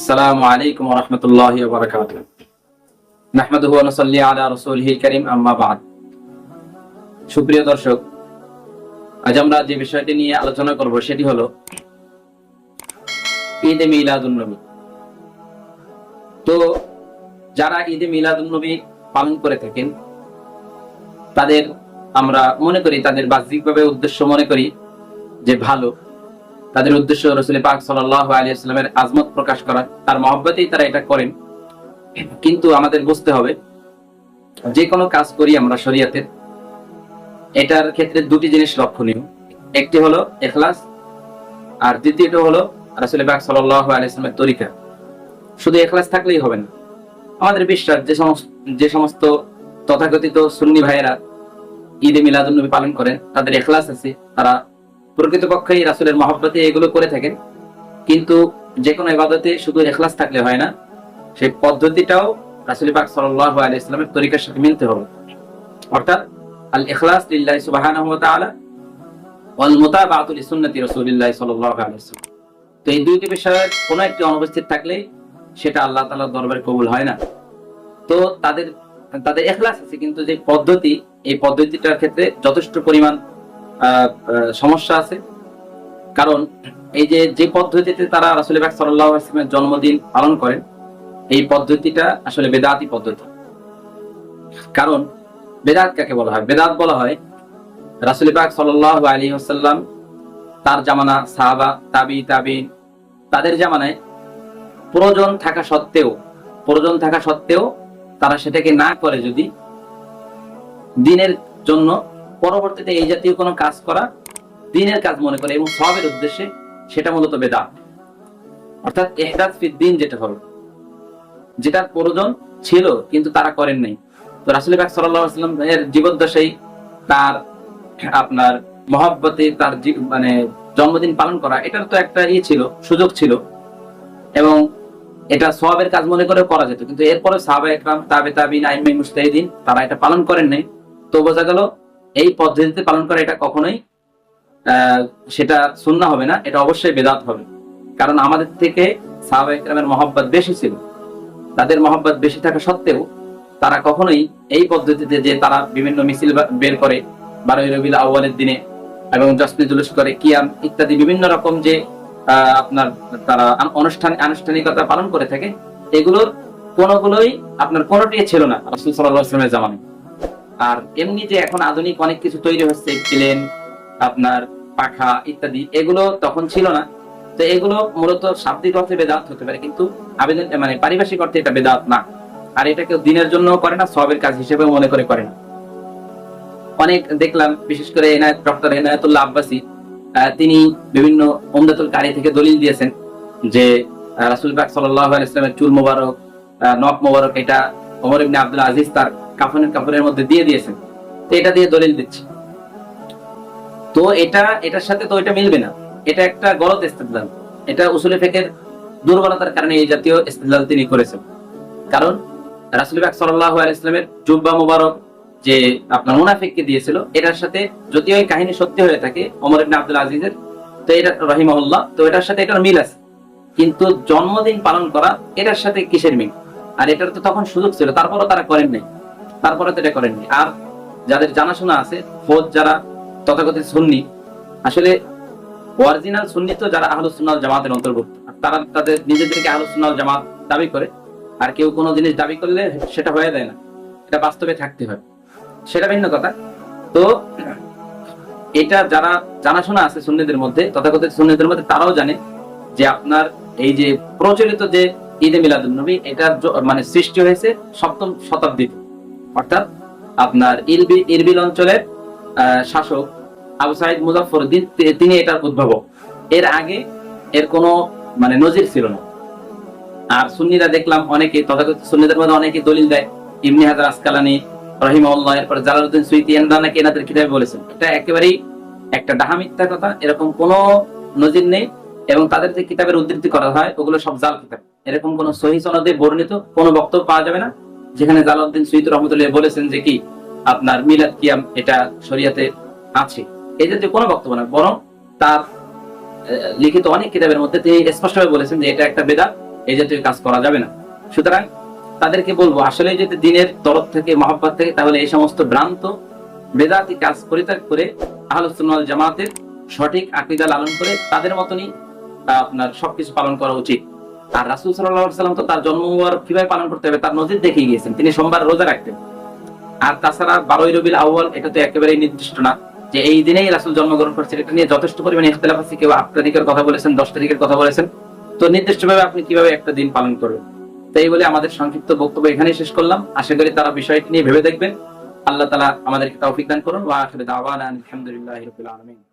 আসসালামু আলাইকুম ওয়া রাহমাতুল্লাহি ওয়া বারাকাতুহু। নাহমাদুহু ওয়া নুসাল্লি আলা রাসূলিহিল কারীম, আম্মা বা'দ। সুপ্রিয় দর্শক, আজ আমরা যে বিষয়টি নিয়ে আলোচনা করব সেটি হলো ঈদে মিলাদুন নবী। তো যারা ঈদে মিলাদুন নবী পালন করে থাকেন তাদের আমরা মনে করি, তাদের বাহ্যিকভাবে উদ্দেশ্য মনে করি যে ভালো। তাদের উদ্দেশ্য রাসূল পাক সাল্লাল্লাহু আলাইহি ওয়াসাল্লামের আজমত প্রকাশ করা, তার মহব্বতেই তারা এটা করেন। কিন্তু আমাদের বুঝতে হবে, যে কোনো কাজ করি আমরা শরীয়তের, এটার ক্ষেত্রে দুটি জিনিস লক্ষণীয়। একটি হলো ইখলাস, আর দ্বিতীয়টি হলো রাসূল পাক সাল্লাল্লাহু আলাইহি ওয়াসাল্লামের তরিকা। শুধু ইখলাস থাকলেই হবে না। আমাদের বিশ্বাস, যে সমস্ত তথাকথিত সুন্নি ভাইয়েরা ঈদে মিলাদুন নবী পালন করেন, তাদের ইখলাস আছে, তারা প্রকৃতপক্ষেই রাসূলের মহব্বতে এগুলো করে থাকেন। কিন্তু যে কোনো ইবাদতে শুধু ইখলাস থাকলে হয় না, সেই পদ্ধতিটাও রাসূল পাক সাল্লাল্লাহু আলাইহি ওয়াসাল্লামের তরিকার সাথে মিলতে হবে। অর্থাৎ আল ইখলাস লিল্লাহি সুবহানাহু ওয়া তাআলা ওয়াল মুতাবাআতু লিসুন্নতি রাসূলিল্লাহি সাল্লাল্লাহু আলাইহি ওয়াসাল্লাম। তো এই দুইটি বিষয়ের কোনো একটি অনুপস্থিত থাকলে সেটা আল্লাহ তাআলার দরবারে কবুল হয় না। তো তাদের ইখলাস আছে, কিন্তু যে পদ্ধতি, এই পদ্ধতিটার ক্ষেত্রে যথেষ্ট পরিমাণ সমস্যা আছে। কারণ এই যে পদ্ধতিতে তারা রাসূল পাক সাল্লাল্লাহু আলাইহি ওয়াসাল্লামের জন্মদিন পালন করেন, এই পদ্ধতিটা আসলে বেদাতি পদ্ধতি। কারণ বেদাত কাকে বলা হয়? বেদাত বলা হয় রাসূল পাক সাল্লাল্লাহু আলাইহি ওয়াসাল্লাম, তার জামানা সাহাবা, তাবিঈন, তাদের জামানায় প্রয়োজন থাকা সত্ত্বেও তারা সেটাকে না করে যদি দ্বীনের জন্য পরবর্তীতে এই জাতীয় কোনো কাজ করা দ্বীনের কাজ মনে করে এবং সওয়াবের উদ্দেশ্যে, সেটা মূলত বেদাত। অর্থাৎ ইহদাস ফিদ দ্বীন, যেটা হলো, যেটার প্রয়োজন ছিল কিন্তু তারা করেন নাই। তো রাসূল পাক সাল্লাল্লাহু আলাইহি ওয়াসাল্লাম এর জীবদ্দশায় তার আপনার মহব্বতে তার জন্মদিন পালন করা, এটার তো একটা সুযোগ ছিল এবং এটা সওয়াবের কাজ মনে করে করা যেত। কিন্তু এরপরে সাহাবায়ে কেরাম, তাবিঈন, আইম্মায়ে মুজতাহিদিন, তারা এটা পালন করেন নাই। তো বোঝা গেল এই পদ্ধতিতে পালন করা এটা কখনোই সেটা সুন্নাহ হবে না, এটা অবশ্যই বেদাত হবে। কারণ আমাদের থেকে সাহাবায়ে কেরামের মহব্বত বেশি ছিল। তাদের মহব্বত বেশি থাকা সত্ত্বেও তারা কখনোই এই পদ্ধতিতে, যে তারা বিভিন্ন মিছিল বের করে 12ই রবিউল আউয়ালের দিনে এবং জশ্নে জুলুস করে, কিয়াম ইত্যাদি বিভিন্ন রকম যে আপনার তারা আনুষ্ঠানিকতা পালন করে থাকে, এগুলোর কোনোটি ছিল না রাসূল সাল্লাল্লাহু আলাইহি ওয়াসাল্লামের জামানায়। আর এমনি যে এখন আধুনিক অনেক কিছু তৈরি হচ্ছে, প্লেন, আপনার পাখা ইত্যাদি, এগুলো তখন ছিল না। তো এগুলো মূলত শাব্দিক অর্থে বেদাত হতে পারে, কিন্তু পারিভাষিক অর্থে এটা বেদাত না। আর এটা কেউ দ্বীনের জন্য করে না, সওয়াবের কাজ হিসেবে মনে করে না। অনেক দেখলাম, বিশেষ করে ডক্টর এনায়েতুল্লাহ আব্বাসী, তিনি বিভিন্ন উমদাতুল কারি থেকে দলিল দিয়েছেন যে রাসূল পাক সাল্লাল্লাহু আলাইহি ওয়াসাল্লামের চুল মোবারক, নখ মোবারক, এটা ওমর ইবনে আব্দুল আজিজ তার কাফনের মধ্যে দিয়ে দিয়েছেন। তো এটা দিয়ে দলিল দিচ্ছে। তো এটার সাথে তো এটা মিলবে না, এটা একটা গলত ইস্তেদলাল। এটা উসুলে ফিকহের দুর্বলতার কারণে এই জাতীয় ইস্তেদলাল তিনি করেছেন। কারণ রাসূল পাক সাল্লাল্লাহু আলাইহি ওয়াসাল্লামের জুব্বা মোবারক যে আপনার মুনাফিককে দিয়েছিল, এটার সাথে যদিও এই কাহিনী সত্যি হয়ে থাকে ওমর ইবনে আব্দুল আজিজের, তো এটা রাহিমাহুল্লাহ, তো এটার সাথে এটার মিল আছে। কিন্তু জন্মদিন পালন করা, এটার সাথে কিসের মিল? আর এটার তো তখন সুযোগ ছিল, তারপরও তারা করেননি। আর যাদের জানাশোনা আছে, খোদ যারা তথাকথিত সুন্নি, আসলে অরিজিনাল সুন্নি তো যারা আহলুস সুন্নাহ ওয়াল জামাতের অন্তর্ভুক্ত, তারা তাদের নিজেদেরকে আহলুস সুন্নাহ ওয়াল জামাত দাবি করে। আর কেউ কোনো জিনিস দাবি করলে সেটা হয়ে যায় না, এটা বাস্তবে থাকতে হয়, সেটা ভিন্ন কথা। তো এটা যারা জানাশোনা আছে সুন্নিদের মধ্যে, তথাকথিত সুন্নিদের মধ্যে, তারাও জানে যে আপনার এই যে প্রচলিত যে ঈদে মিলাদুন নবী, এটার সৃষ্টি হয়েছে 7ম শতাব্দীতে। অর্থাৎ আপনার ইরবিল অঞ্চলের শাসক আবু সাঈদ মুজাফফরউদ্দিন, তিনি এটার উদ্ভাবক। এর আগে এর কোনো নজির ছিল না। আর সুন্নিরা দেখলাম অনেকে, তথাকথিত সুন্নিদের মধ্যে অনেকে দলিল দেয়, ইবনে হাজার আসকালানী রাহিমাহুল্লাহ, এরপর জালালউদ্দিন সুয়ুতী, নাকি এনাদের কিতাবে বলেছেন। এটা একেবারেই একটা ডাহা মিথ্যা কথা, এরকম কোনো নজির নেই। এবং তাদের যে কিতাবের উদ্ধৃতি করা হয়, ওগুলো সব জাল কিতাব। এরকম কোন সহিহ সনদে বর্ণিত কোনো বক্তব্য পাওয়া যাবে না যেখানে জালালউদ্দিন সুয়ুতী রহমাতুল্লাহ বলেছেন যে কি আপনার মিলাদ কিয়াম এটা শরীয়তে আছে, এই জাতীয় কোনো বক্তব্য না। বরং তার লিখিত অনেক কিতাবের মধ্যে তিনি স্পষ্টভাবে বলেছেন যে এটা একটা বেদাত এই জাতীয় কাজ করা যাবে না। সুতরাং তাদেরকে বলবো, আসলে যদি দিনের তরফ থেকে মহব্বত থেকে, তাহলে এই সমস্ত ভ্রান্ত বেদাতি কাজ পরিত্যাগ করে আহলুস সুন্নাহ ওয়াল জামাতের সঠিক আকীদা লালন করে তাদের মতনই আপনার সবকিছু পালন করা উচিত। আর রাসূল সাল্লাল্লাহু আলাইহি ওয়াসাল্লাম তো তার জন্ম মুবারক কিভাবে পালন করতে হবে তার নজির দেখিয়ে গিয়েছেন, তিনি সোমবার রোজা রাখতেন। আর তাছাড়া 12ই রবিউল আউয়াল এটা তো একেবারেই নির্দিষ্ট না যে এই দিনেই রাসূল জন্মগ্রহণ করেছেন, এটা নিয়ে যথেষ্ট পরিমাণে ইখতিলাফ আছে। কেউ 8 তারিখের কথা বলেছেন, 10 তারিখের কথা বলেছেন। তো নির্দিষ্টভাবে আপনি কিভাবে একটা দিন পালন করবেন? তো এই বলে আমাদের সংক্ষিপ্ত বক্তব্য এখানেই শেষ করলাম। আশা করি তারা বিষয়টি নিয়ে ভেবে দেখবেন। আল্লাহ তাআলা আমাদেরকে তৌফিক দান করুন। ওয়া আখিরু দাওয়ানা আলহামদুলিল্লাহি রাব্বিল আলামিন।